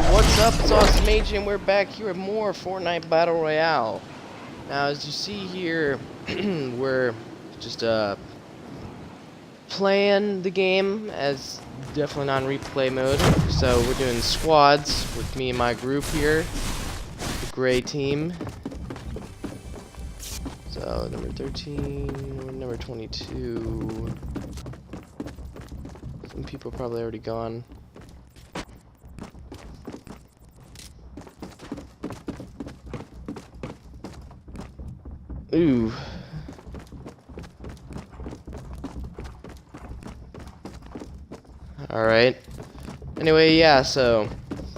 what's up? It's Awesome Mage, and we're back here with more Fortnite Battle Royale. Now, as you see here, we're just playing the game as definitely non-replay mode. So we're doing squads with me and my group here, the gray team. So number 13, number 22. Some people probably already gone. Ooh. Alright. Anyway, yeah, so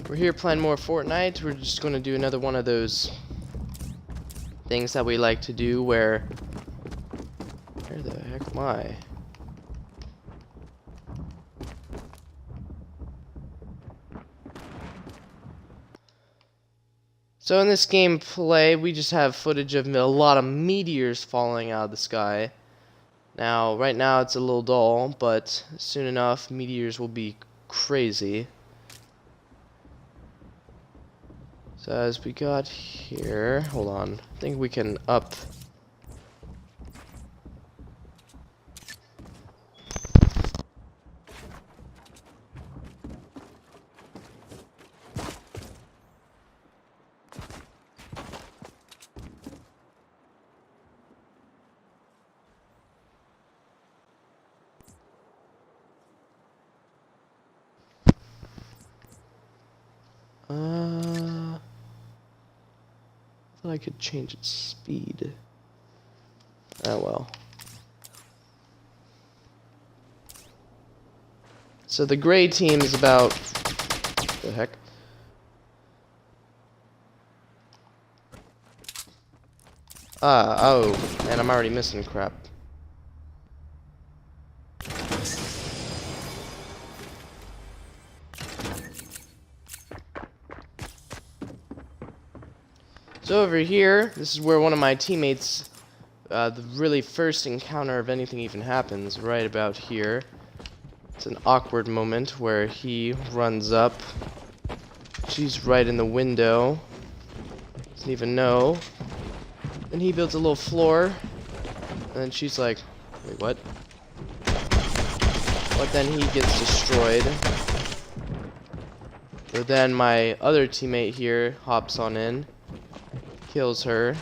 we're here playing more Fortnite. We're just going to do another one of those things that we like to do where... Where the heck am I? So in this gameplay, we just have footage of a lot of meteors falling out of the sky. Now, right now it's a little dull, but soon enough, meteors will be crazy. So as we got here, hold on, I think we can up. I thought I could change its speed. Oh well. So the gray team is about... What the heck? Oh, and I'm already missing crap. So over here, this is where one of my teammates, the really first encounter of anything even happens, right about here. It's an awkward moment where he runs up. She's right in the window. Doesn't even know. Then he builds a little floor. And then she's like, wait, what? But then he gets destroyed. But then my other teammate here hops on in. Kills her.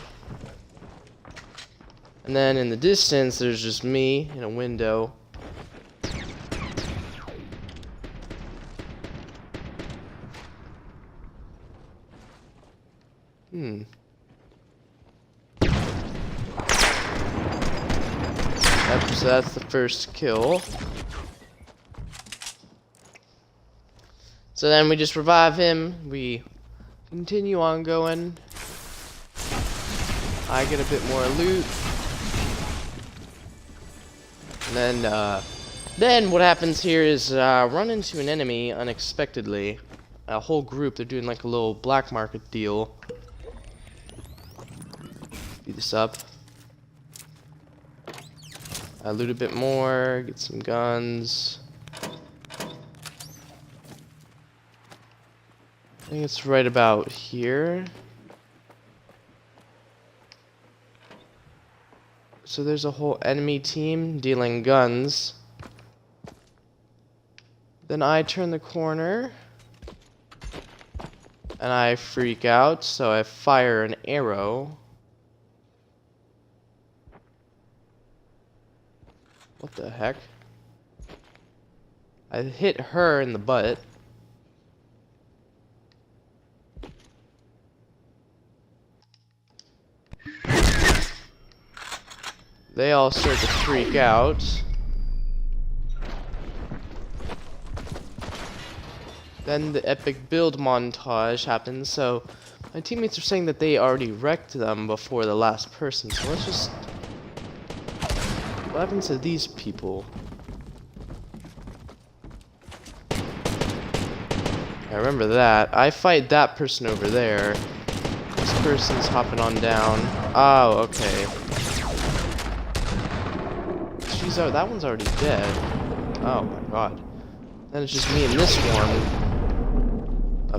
And then in the distance, there's just me in a window. Yep, so that's the first kill. So then we just revive him. We continue on going. I get a bit more loot. And then what happens here is run into an enemy unexpectedly. A whole group, they're doing like a little black market deal. Speed this up. I loot a bit more, get some guns. I think it's right about here. So there's a whole enemy team dealing guns. Then I turn the corner. And I freak out, so I fire an arrow. What the heck? I hit her in the butt. They all start to freak out. Then the epic build montage happens, so my teammates are saying that they already wrecked them before the last person, so let's just... What happens to these people? I remember that. I fight that person over there. This person's hopping on down. Oh, okay. That one's already dead. Oh my god. Then it's just me and this one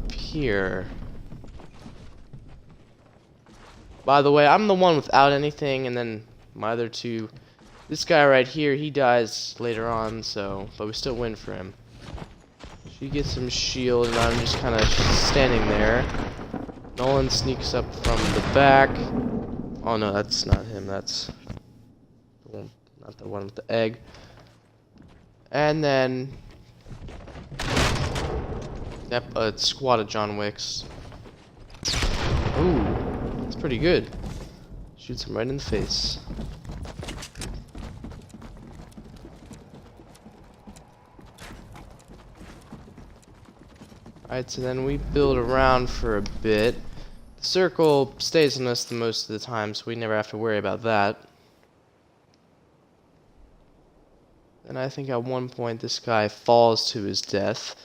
up here. By the way, I'm the one without anything, and then my other two. This guy right here, he dies later on, so but we still win for him. She gets some shield, and I'm just kind of standing there. Nolan sneaks up from the back. Oh no, that's not him. That's the one, not the one with the egg. And then, yep, a squad of John Wicks. Ooh, that's pretty good. Shoots him right in the face. Alright, so then we build around for a bit. The circle stays on us the most of the time, so we never have to worry about that. And I think at one point this guy falls to his death.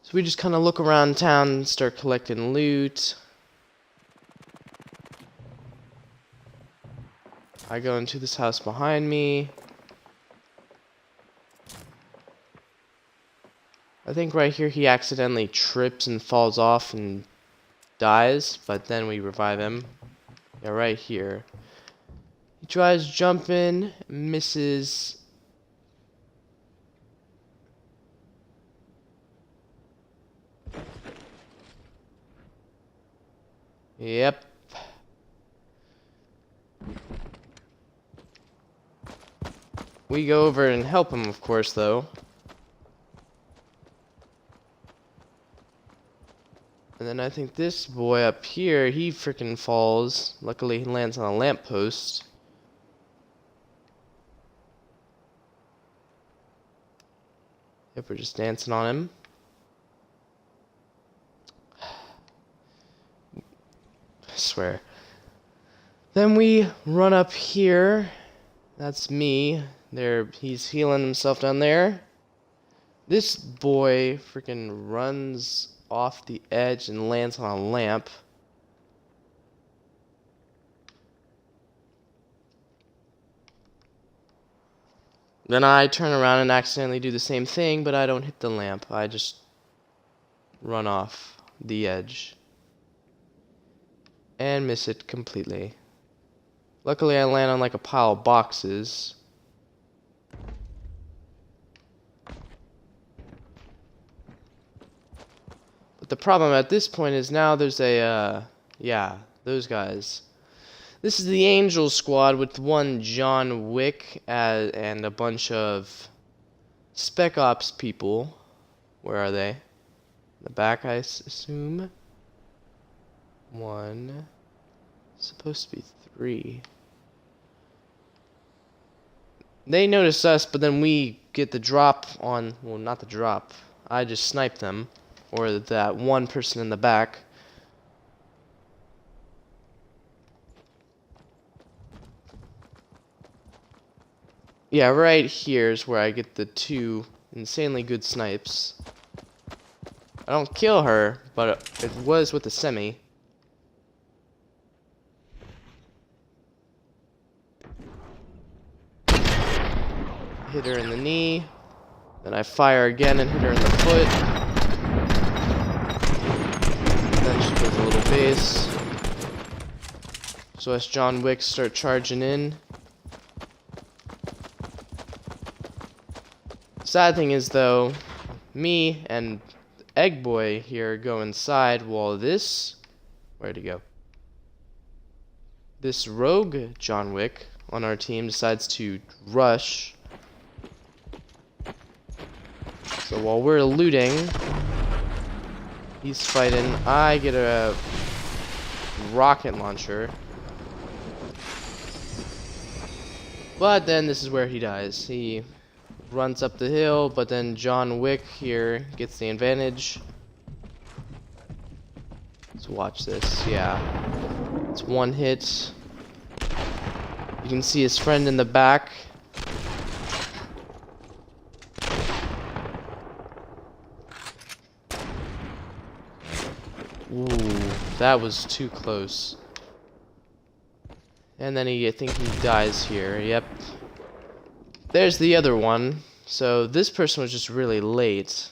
So we just kind of look around town and start collecting loot. I go into this house behind me. I think right here he accidentally trips and falls off and dies, but then we revive him. Yeah, right here. He tries jumping, misses. Yep. We go over and help him, of course, though. And then I think this boy up here, he freaking falls. Luckily, he lands on a lamppost. Yep, we're just dancing on him. I swear. Then we run up here. That's me. There, he's healing himself down there. This boy freaking runs off the edge and lands on a lamp. Then I turn around and accidentally do the same thing, but I don't hit the lamp. I just run off the edge and miss it completely. Luckily, I land on like a pile of boxes. But the problem at this point is now there's a, yeah, those guys. This is the Angel Squad with one John Wick and a bunch of Spec Ops people. Where are they? In the back, I assume. One. Supposed to be three. They notice us, but then we get the drop on, well, not the drop. I just snipe them, or that one person in the back. Yeah, right here is where I get the two insanely good snipes. I don't kill her, but it was with a semi. Hit her in the knee. Then I fire again and hit her in the foot. Then she goes a little base. So as John Wick start charging in. Sad thing is though, me and Egg Boy here go inside while this, where'd he go? This rogue John Wick on our team decides to rush. So while we're looting, he's fighting. I get a rocket launcher. But then this is where he dies. He runs up the hill, but then John Wick here gets the advantage. Let's watch this. Yeah. It's one hit. You can see his friend in the back. Ooh, that was too close. And then I think he dies here. Yep. There's the other one. So this person was just really late.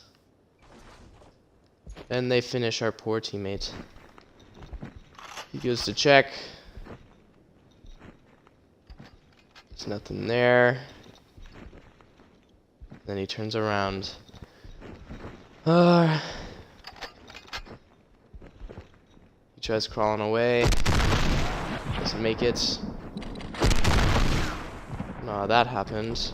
And they finish our poor teammate. He goes to check. There's nothing there. Then he turns around. He tries crawling away. Doesn't make it. No, that happened.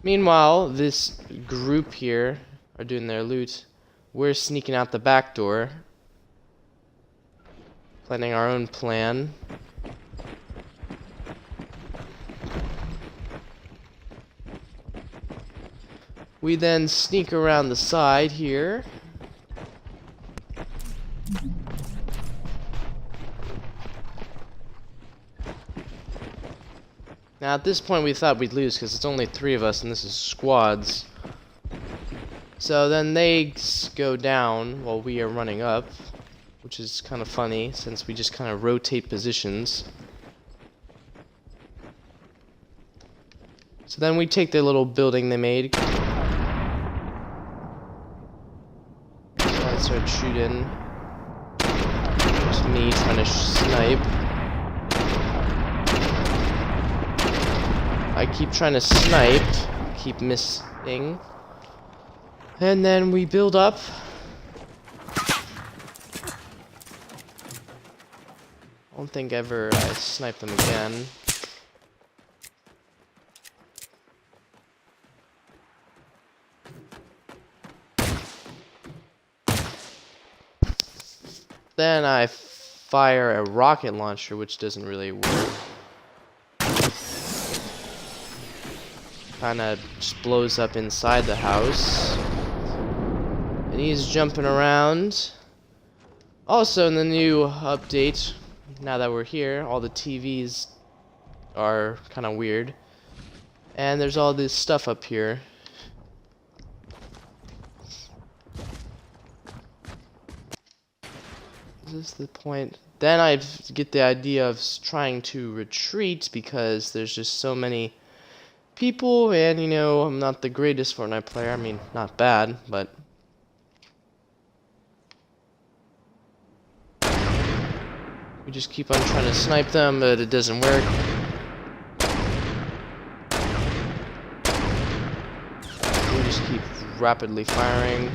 Meanwhile, this group here are doing their loot. We're sneaking out the back door. Planning our own plan. We then sneak around the side here. Now at this point we thought we'd lose because it's only 3 of us and this is squads. So then they go down while we are running up, which is kind of funny since we just kind of rotate positions. So then we take the little building they made. So I start shooting. Just me trying to snipe. I keep trying to snipe, keep missing. And then we build up. I don't think ever I snipe them again. Then I fire a rocket launcher, which doesn't really work. Kinda just blows up inside the house. And he's jumping around. Also, in the new update, now that we're here, all the TVs are kind of weird. And there's all this stuff up here. Is this the point? Then I get the idea of trying to retreat because there's just so many people, and you know, I'm not the greatest Fortnite player. I mean, not bad, but we just keep on trying to snipe them, but it doesn't work. We just keep rapidly firing.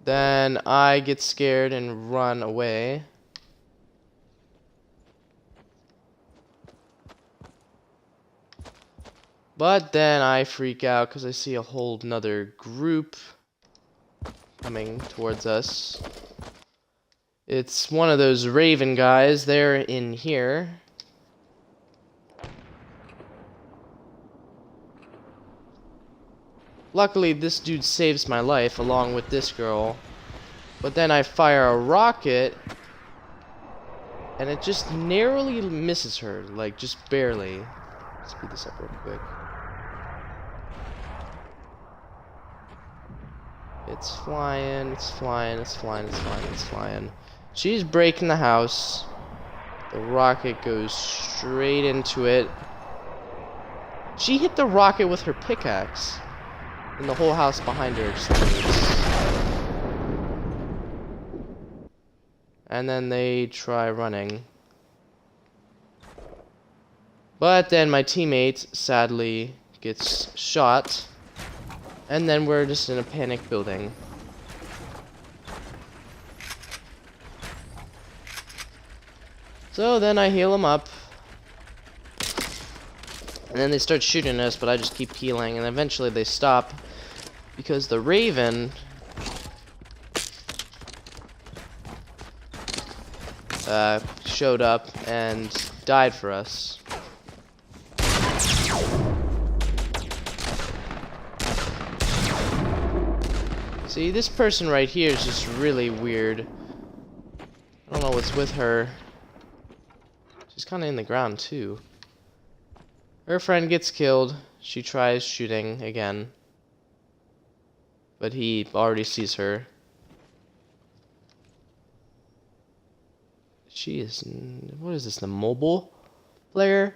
Then I get scared and run away. But then I freak out because I see a whole nother group coming towards us. It's one of those Raven guys. They're in here. Luckily, this dude saves my life along with this girl. But then I fire a rocket, and it just narrowly misses her, like just barely. Speed this up real quick. It's flying, it's flying, it's flying, it's flying, it's flying. She's breaking the house. The rocket goes straight into it. She hit the rocket with her pickaxe. And the whole house behind her explodes. And then they try running. But then my teammate sadly gets shot. And then we're just in a panic building. So then I heal him up. And then they start shooting us, but I just keep healing, and eventually they stop because the Raven showed up and died for us. See, this person right here is just really weird. I don't know what's with her. She's kind of in the ground too. Her friend gets killed. She tries shooting again. But he already sees her. She is... What is this, the mobile player?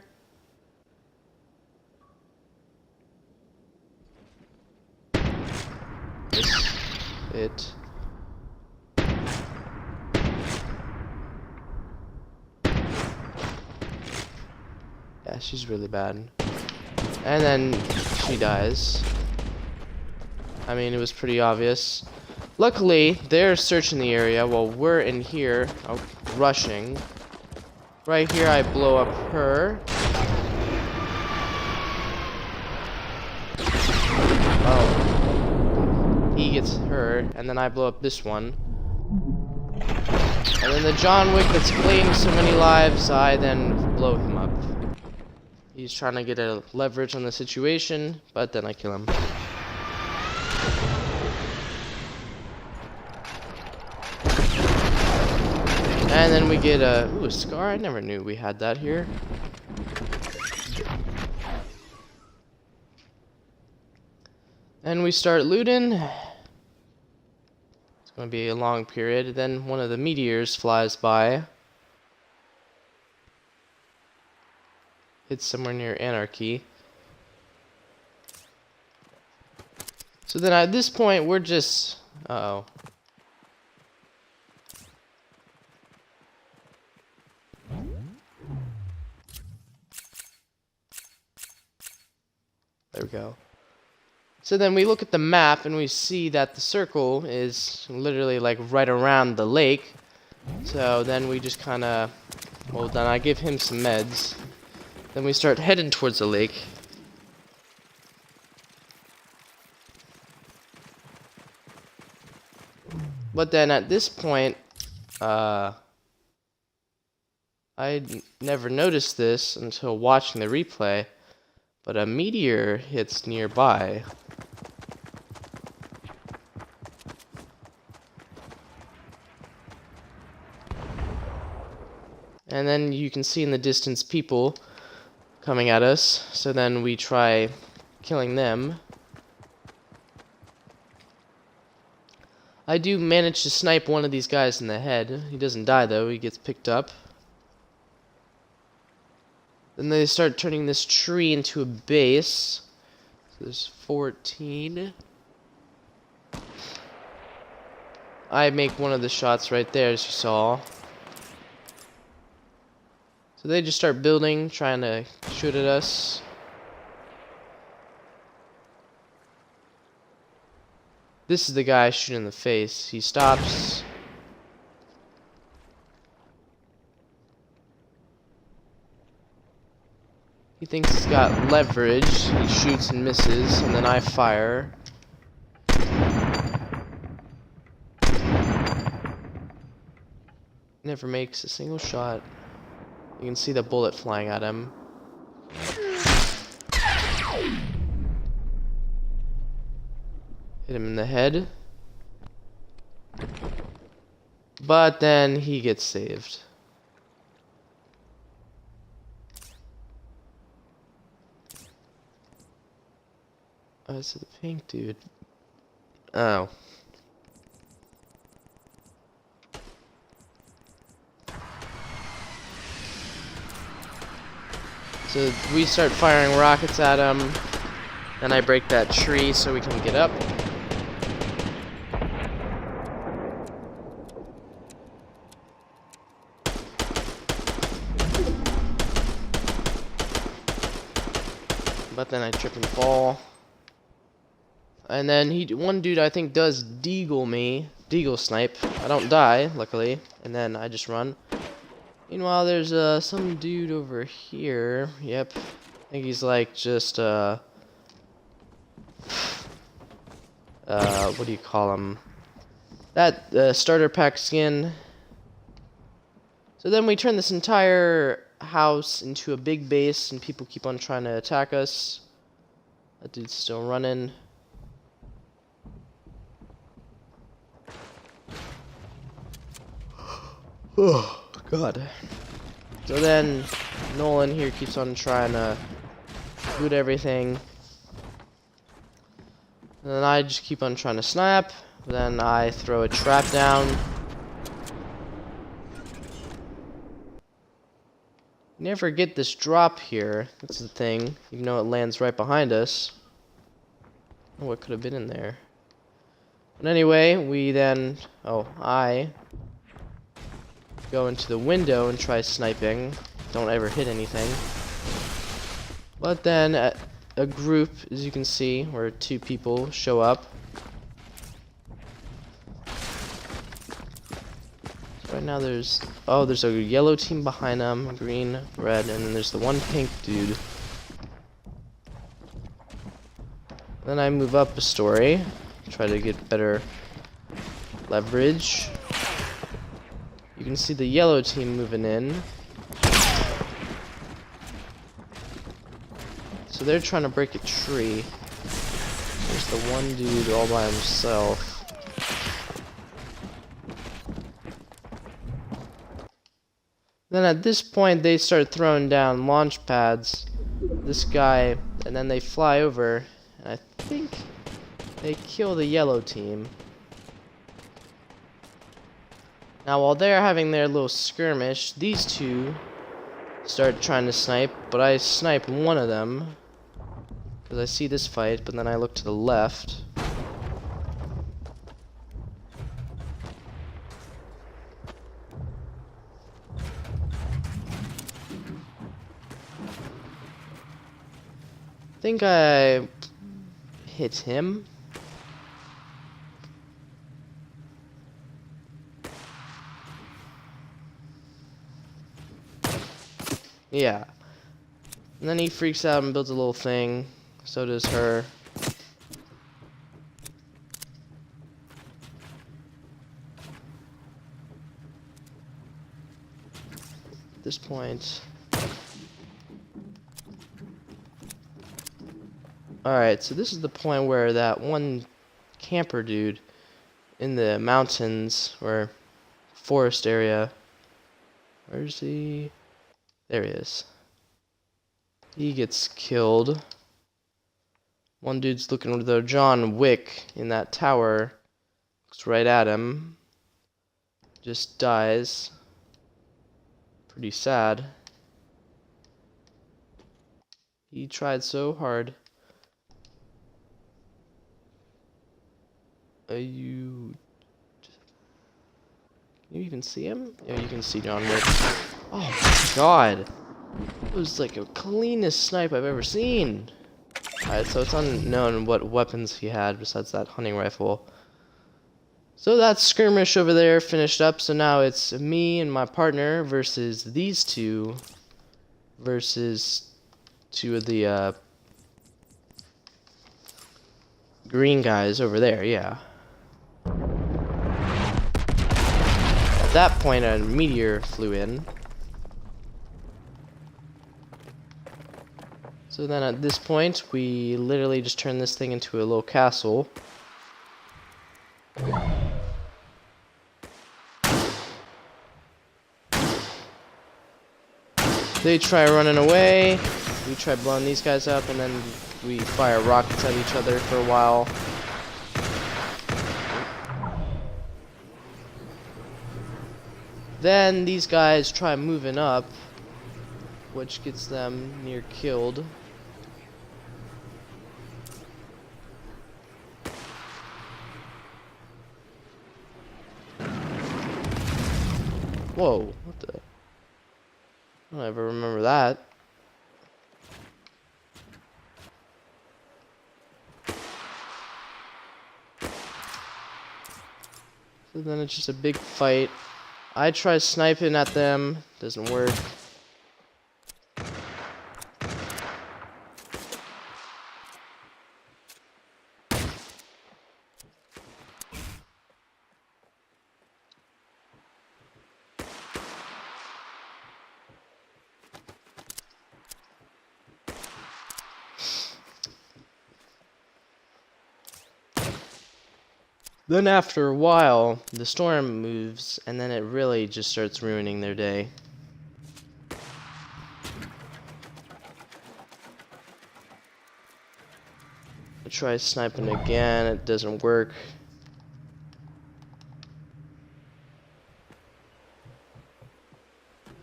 Yeah, she's really bad. And then she dies. I mean, it was pretty obvious. Luckily, they're searching the area while we're in here, rushing. Right here, I blow up her. Oh. He gets her, and then I blow up this one. And then the John Wick that's claimed so many lives, I then blow him up. He's trying to get a leverage on the situation, but then I kill him. And then we get a scar. I never knew we had that here. And we start looting. It's going to be a long period. Then one of the meteors flies by. It's somewhere near Anarchy. So then at this point, we're just... Uh-oh. There we go. So then we look at the map and we see that the circle is literally like right around the lake. So then we just kind of... Well, then I give him some meds. Then we start heading towards the lake. But then at this point, I never noticed this until watching the replay, but a meteor hits nearby. And then you can see in the distance people coming at us, so then we try killing them. I do manage to snipe one of these guys in the head. He doesn't die though, he gets picked up. Then they start turning this tree into a base. So there's 14. I make one of the shots right there, as you saw. So they just start building, trying to shoot at us. This is the guy shooting in the face. He stops. He thinks he's got leverage. He shoots and misses, and then I fire. Never makes a single shot. You can see the bullet flying at him. Hit him in the head. But then he gets saved. Oh, it's the pink dude. Oh. So we start firing rockets at him. Then I break that tree so we can get up. But then I trip and fall. And then one dude I think does deagle snipe. I don't die, luckily. And then I just run. Meanwhile, there's some dude over here. Yep. I think he's like just what do you call him? That starter pack skin. So then we turn this entire house into a big base, and people keep on trying to attack us. That dude's still running. Oh, God. So then, Nolan here keeps on trying to loot everything. And then I just keep on trying to snap. Then I throw a trap down. Never get this drop here. That's the thing. Even though it lands right behind us. Oh, what could have been in there? But anyway, we then... I go into the window and try sniping. Don't ever hit anything. But then a group, as you can see, where 2 people show up. Right now there's a yellow team behind them, green, red, and then there's the one pink dude. Then I move up a story, try to get better leverage. You can see the yellow team moving in. So they're trying to break a tree. There's the one dude all by himself. Then at this point they start throwing down launch pads. This guy, and then they fly over, and I think they kill the yellow team. Now while they're having their little skirmish, these 2 start trying to snipe, but I snipe one of them because I see this fight, but then I look to the left. I think I hit him. Yeah. And then he freaks out and builds a little thing. So does her. At this point. Alright, so this is the point where that one camper dude in the mountains or forest area. Where's he? There he is. He gets killed. One dude's looking with John Wick in that tower. Looks right at him. Just dies. Pretty sad. He tried so hard. Can you even see him? Yeah, you can see John Wick. Oh my god. It was like the cleanest snipe I've ever seen. Alright, so it's unknown what weapons he had besides that hunting rifle. So that skirmish over there finished up, so now it's me and my partner versus these 2 versus 2 of the green guys over there, yeah. At that point, a meteor flew in. So then at this point, we literally just turn this thing into a little castle. They try running away, we try blowing these guys up, and then we fire rockets at each other for a while. Then these guys try moving up, which gets them near killed. Whoa, what the? I don't ever remember that. So then it's just a big fight. I try sniping at them, doesn't work. Then after a while, the storm moves, and then it really just starts ruining their day. I try sniping again, it doesn't work.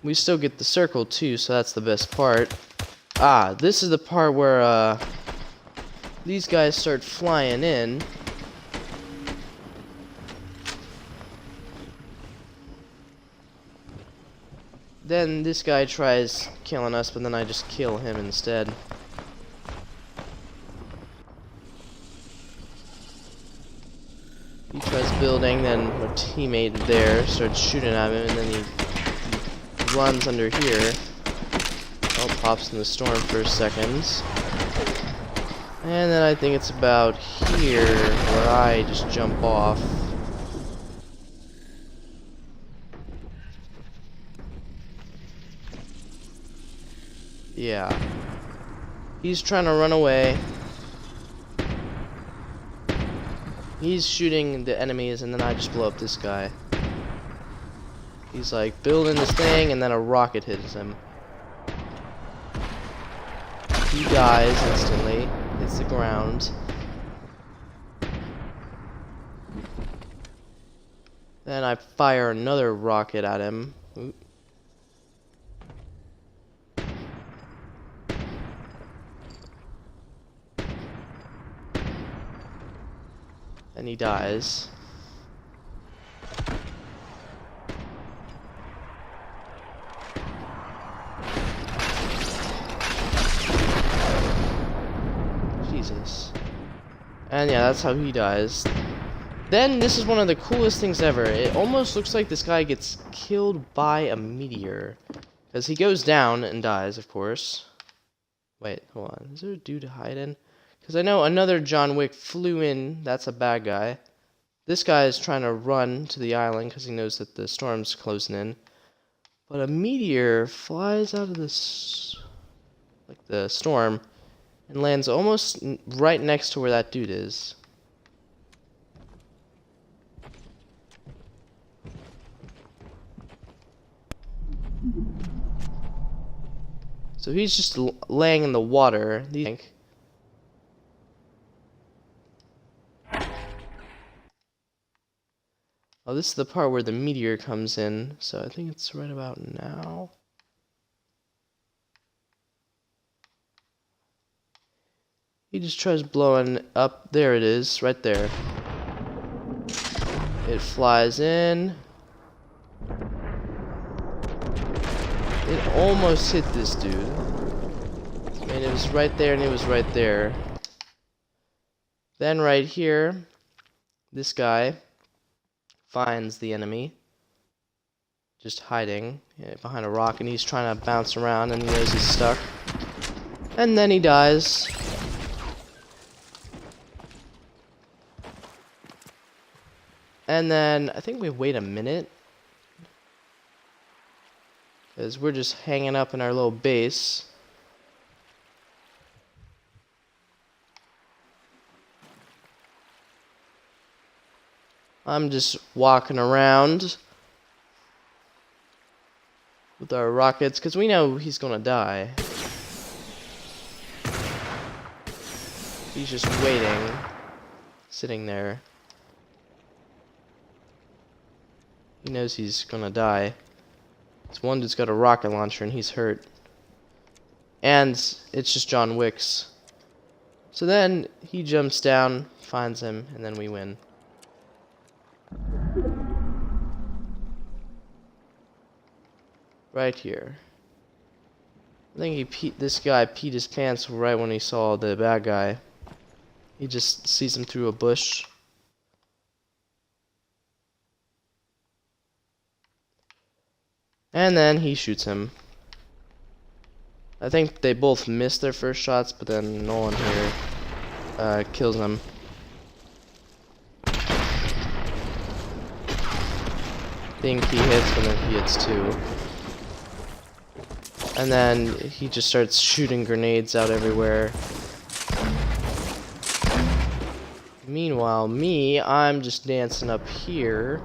We still get the circle too, so that's the best part. Ah, this is the part where these guys start flying in. Then this guy tries killing us, but then I just kill him instead. building, then our teammate there starts shooting at him, and then he runs under here. Oh, pops in the storm for a second. And then I think it's about here where I just jump off. Yeah. He's trying to run away. He's shooting the enemies, and then I just blow up this guy. He's like building this thing, and then a rocket hits him. He dies instantly. Hits the ground. Then I fire another rocket at him. Oop. And he dies. Jesus. And yeah, that's how he dies. Then, this is one of the coolest things ever. It almost looks like this guy gets killed by a meteor. Because he goes down and dies, of course. Wait, hold on. Is there a dude to hide in? Because I know another John Wick flew in. That's a bad guy. This guy is trying to run to the island because he knows that the storm's closing in. But a meteor flies out of this, like the storm, and lands almost right next to where that dude is. So he's just laying in the water. Oh, this is the part where the meteor comes in, so I think it's right about now. He just tries blowing up. There it is, right there. It flies in. It almost hit this dude. And it was right there, and it was right there. Then right here, this guy finds the enemy just hiding behind a rock, and he's trying to bounce around, and he knows he's stuck. And then he dies. And then I think we wait a minute, because we're just hanging up in our little base. I'm just walking around with our rockets, because we know he's gonna die. He's just waiting, sitting there. He knows he's gonna die. This one dude's got a rocket launcher and he's hurt. And it's just John Wick's. So then he jumps down, finds him, and then we win. Right here. I think this guy peed his pants right when he saw the bad guy. He just sees him through a bush. And then he shoots him. I think they both missed their first shots, but then Nolan here kills him. I think he hits, but then he hits too. And then he just starts shooting grenades out everywhere. Meanwhile, I'm just dancing up here.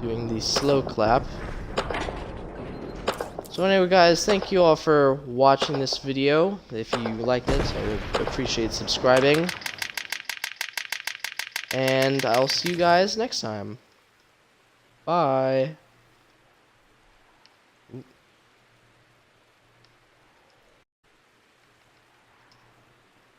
Doing the slow clap. So anyway guys, thank you all for watching this video. If you liked it, I would appreciate subscribing. And I'll see you guys next time. Bye.